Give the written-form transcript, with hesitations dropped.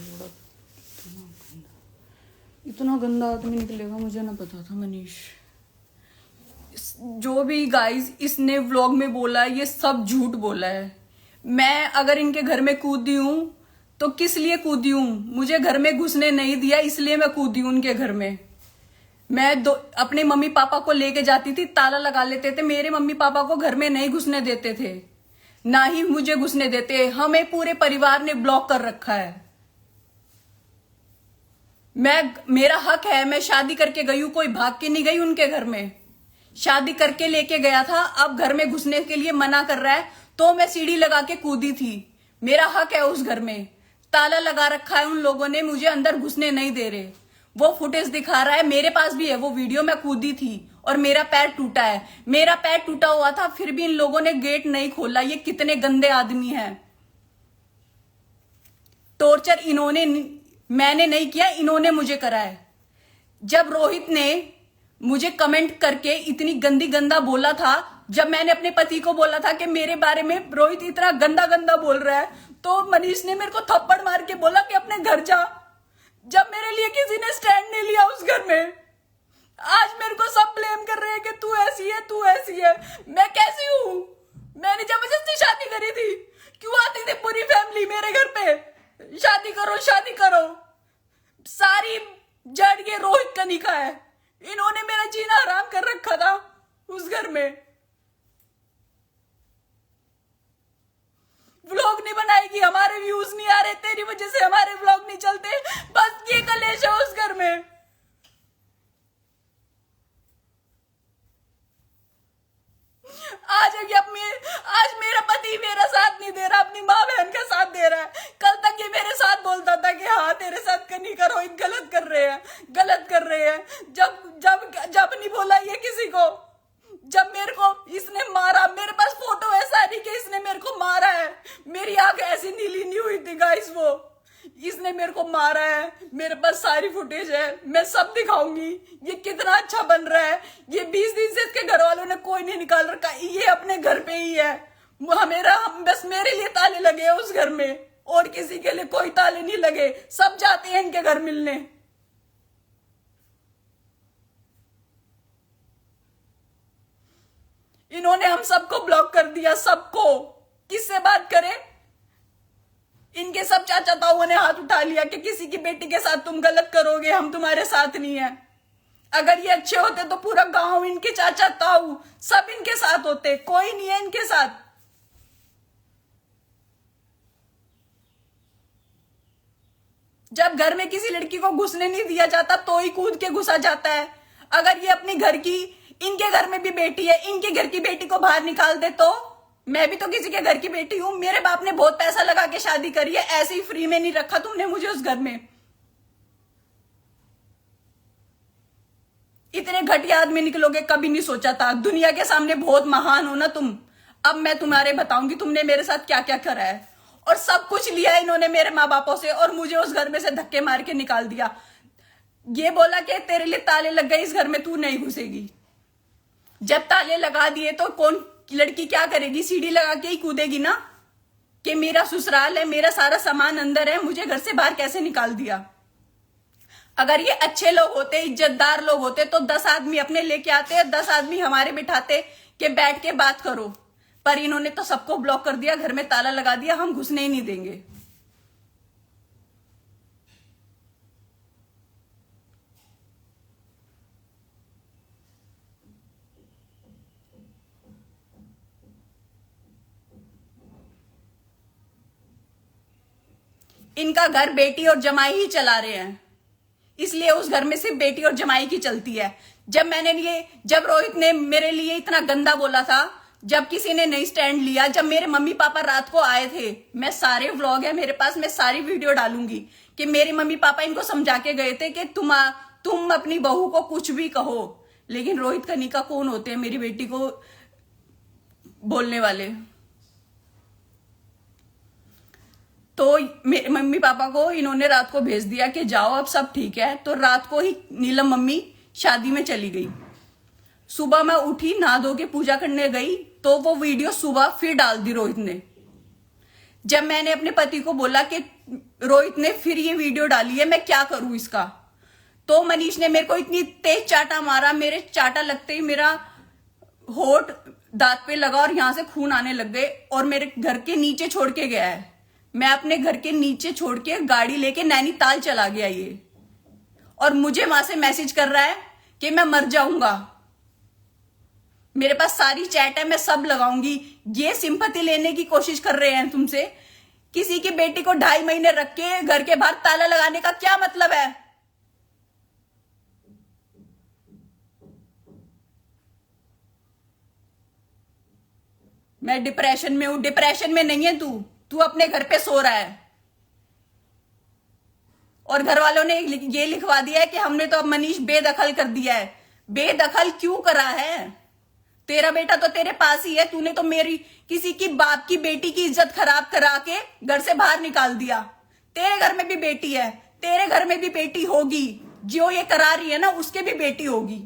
लोड़ा इतना गंदा आदमी निकलेगा मुझे ना पता था मनीष। जो भी गाइस इसने व्लॉग में बोला है ये सब झूठ बोला है। मैं अगर इनके घर में कूदी हूं तो किस लिए कूदी हूं? मुझे घर में घुसने नहीं दिया इसलिए मैं कूदी हूं उनके घर में। मैं अपने मम्मी पापा को लेके जाती थी, ताला लगा लेते थे। मेरे मम्मी पापा को घर में नहीं घुसने देते थे, ना ही मुझे घुसने देते। हमें पूरे परिवार ने ब्लॉक कर रखा है। मेरा हक है, मैं शादी करके गई हूं, कोई भाग के नहीं गई उनके घर में। शादी करके लेके गया था, अब घर में घुसने के लिए मना कर रहा है तो मैं सीढ़ी लगा के कूदी थी। मेरा हक है उस घर में। ताला लगा रखा है उन लोगों ने, मुझे अंदर घुसने नहीं दे रहे। वो फुटेज दिखा रहा है, मेरे पास भी है वो वीडियो। मैं कूदी थी और मेरा पैर टूटा है। मेरा पैर टूटा हुआ था फिर भी इन लोगों ने गेट नहीं खोला। ये कितने गंदे आदमी हैं। टॉर्चर मैंने नहीं किया, इन्होंने मुझे करा है। जब रोहित ने मुझे कमेंट करके इतनी गंदा बोला था, जब मैंने अपने पति को बोला था कि मेरे बारे में रोहित इतना गंदा बोल रहा है, तो मनीष ने मेरे को थप्पड़ मार के बोला कि अपने घर जा। जब मेरे लिए किसी ने स्टैंड नहीं लिया उस घर में, आज मेरे को सब ब्लेम कर रहे हैं कि तू ऐसी है, तू ऐसी है। मैं कैसी हूं? मैंने जबरदस्ती शादी करी थी। क्यों आती थी पूरी फैमिली मेरे घर पे? शादी करो शादी करो। सारी जड़ ये रोहित कनिका है। इन्होंने मेरा जीना हराम कर रखा था उस घर में। व्लॉग नहीं बनाएगी, हमारे व्यूज नहीं आ रहे, तेरी वजह से हमारे व्लॉग नहीं चलते। बस ये कलेश है उस घर में। आज मेरा पति मेरा साथ नहीं दे रहा, अपनी माँ बहन का साथ दे रहा है। कल तक ये मेरे साथ बोलता था कि हाँ तेरे साथ कहीं करो, गलत कर रहे हैं। जब नहीं बोला ये किसी को। जब मेरे को इसने मारा, मेरे पास फोटो है सारी कि इसने मेरे को मारा है। मेरी आंख ऐसी नीली नहीं हुई थी गाइस, वो इसने मेरे को मारा है। मेरे पास सारी फुटेज है, मैं सब दिखाऊंगी। ये कितना अच्छा बन रहा है। ये 20 दिन से इसके घर वालों ने कोई नहीं निकाल रखा। ये अपने घर पे ही है। बस मेरे लिए ताले लगे हैं उस घर में, और किसी के लिए कोई ताले नहीं लगे। सब जाते हैं इनके घर मिलने। इन्होंने हम सबको ब्लॉक कर दिया, सबको। किससे बात करें? इनके सब चाचा ताऊ ने हाथ उठा लिया कि किसी की बेटी के साथ तुम गलत करोगे, हम तुम्हारे साथ नहीं है। अगर ये अच्छे होते तो पूरा गांव, इनके चाचा ताऊ सब इनके साथ होते। कोई नहीं है इनके साथ। जब घर में किसी लड़की को घुसने नहीं दिया जाता तो ही कूद के घुसा जाता है। अगर ये अपनी घर की, इनके घर में भी बेटी है, इनके घर की बेटी को बाहर निकाल दे तो मैं भी तो किसी के घर की बेटी हूं। मेरे बाप ने बहुत पैसा लगा के शादी करी है, ऐसे ही फ्री में नहीं रखा तुमने मुझे उस घर में। इतने घटिया आदमी निकलोगे कभी नहीं सोचा था। दुनिया के सामने बहुत महान हो ना तुम। अब मैं तुम्हारे बताऊंगी तुमने मेरे साथ क्या क्या करा है। और सब कुछ लिया इन्होंने मेरे माँ बापों से, और मुझे उस घर में से धक्के मार के निकाल दिया। ये बोला कि तेरे लिए ताले लग गए, इस घर में तू नहीं घुसेगी। जब ताले लगा दिए तो कौन लड़की क्या करेगी? सीढ़ी लगा के ही कूदेगी ना, कि मेरा ससुराल है, मेरा सारा सामान अंदर है, मुझे घर से बाहर कैसे निकाल दिया। अगर ये अच्छे लोग होते, इज्जतदार लोग होते तो 10 आदमी अपने लेके आते, 10 आदमी हमारे बिठाते कि बैठ के बात करो। पर इन्होंने तो सबको ब्लॉक कर दिया, घर में ताला लगा दिया, हम घुसने ही नहीं देंगे। इनका घर बेटी और जमाई ही चला रहे हैं, इसलिए उस घर में सिर्फ बेटी और जमाई की चलती है। जब रोहित ने मेरे लिए इतना गंदा बोला था, जब किसी ने नहीं स्टैंड लिया, जब मेरे मम्मी पापा रात को आए थे, मैं सारे व्लॉग है मेरे पास, मैं सारी वीडियो डालूंगी कि मेरे मम्मी पापा इनको समझा के गए थे कि तुम अपनी बहू को कुछ भी कहो, लेकिन रोहित कनिका कौन होते हैं मेरी बेटी को बोलने वाले। तो मेरे मम्मी पापा को इन्होंने रात को भेज दिया कि जाओ अब सब ठीक है। तो रात को ही नीलम मम्मी शादी में चली गई। सुबह मैं उठी, नहा धो के पूजा करने गई तो वो वीडियो सुबह फिर डाल दी रोहित ने। जब मैंने अपने पति को बोला कि रोहित ने फिर ये वीडियो डाली है, मैं क्या करूं इसका, तो मनीष ने मेरे को इतनी तेज चाटा मारा, मेरे चाटा लगते ही मेरा होठ दांत पे लगा और यहां से खून आने लग गए और मेरे घर के नीचे छोड़ के गया है। मैं अपने घर के नीचे छोड़ के गाड़ी लेके नैनीताल चला गया ये, और मुझे वहां से मैसेज कर रहा है कि मैं मर जाऊंगा। मेरे पास सारी चैट है, मैं सब लगाऊंगी। ये सिंपैथी लेने की कोशिश कर रहे हैं तुमसे। किसी की बेटी को 2.5 महीने रख के घर के बाहर ताला लगाने का क्या मतलब है? मैं डिप्रेशन में हूं। डिप्रेशन में नहीं है तू अपने घर पे सो रहा है, और घर वालों ने ये लिखवा दिया है कि हमने तो अब मनीष बेदखल कर दिया है। बेदखल क्यों करा है? तेरा बेटा तो तेरे पास ही है, तूने तो मेरी किसी की बाप की बेटी की इज्जत खराब करा के घर से बाहर निकाल दिया। तेरे घर में भी बेटी है, तेरे घर में भी बेटी होगी, जो ये करा रही है ना उसके भी बेटी होगी।